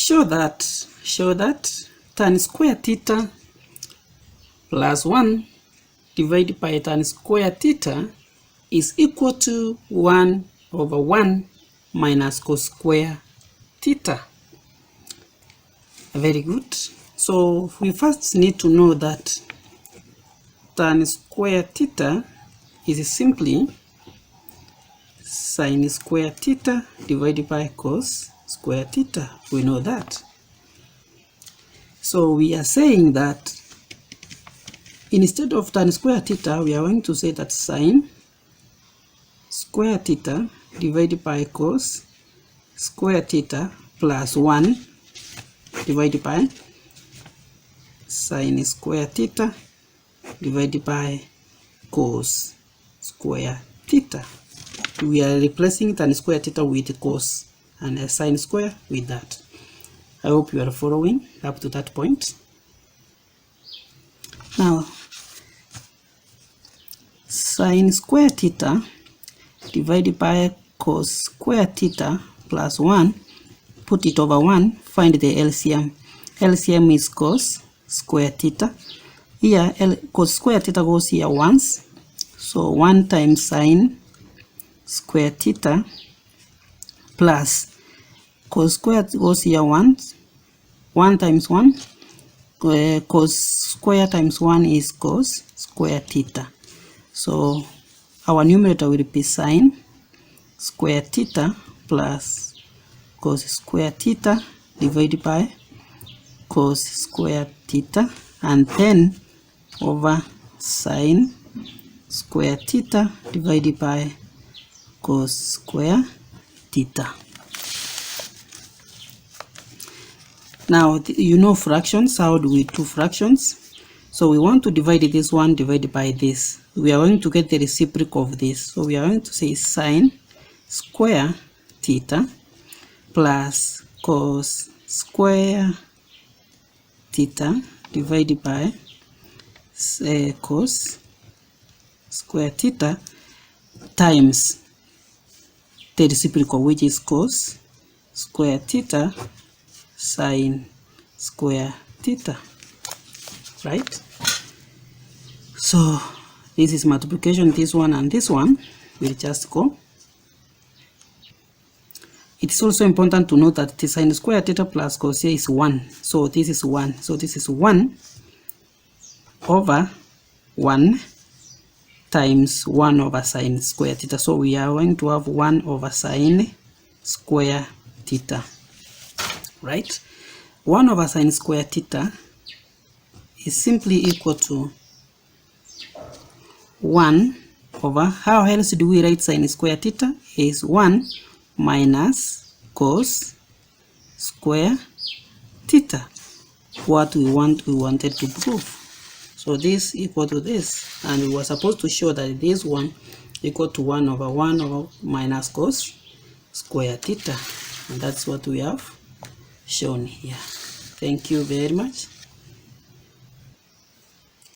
show that tan square theta plus 1 divided by tan square theta is equal to 1 over 1 minus cos square theta. Very good. So we first need to know that tan square theta is simply sin square theta divided by cos square theta. We know that. So we are saying that instead of tan square theta, we are going to say that sin square theta divided by cos square theta plus 1 divided by sin square theta divided by cos square theta. We are replacing tan square theta with cos and a sin square with that. I hope you are following up to that point. Now, sin square theta divided by cos square theta plus 1, put it over 1, find the LCM. LCM is cos square theta. Here, cos square theta goes here once. So 1 times sin square theta plus cos square goes here once. 1 times 1. Cos square times 1 is cos square theta. So our numerator will be sin square theta plus cos square theta divided by cos square theta, and then over sin square theta divided by cos square theta. Now you know fractions. How do we do fractions? So we want to divide this one divided by this. We are going to get the reciprocal of this. So we are going to say sin square theta plus cos square theta divided by cos square theta times the reciprocal, which is cos square theta sin square theta, right? So this is multiplication. This one and this one will just go. It is also important to note that the sin square theta plus cos here is 1. So this is 1. So this is 1 over 1 times 1 over sin square theta. So we are going to have 1 over sin square theta, right? 1 over sin square theta is simply equal to 1 over, how else do we write sin square theta? Is 1 minus cos square theta. What we wanted to prove. So this equal to this, and we were supposed to show that this one equal to 1 over minus cos square theta, and that's what we have shown here. Thank you very much.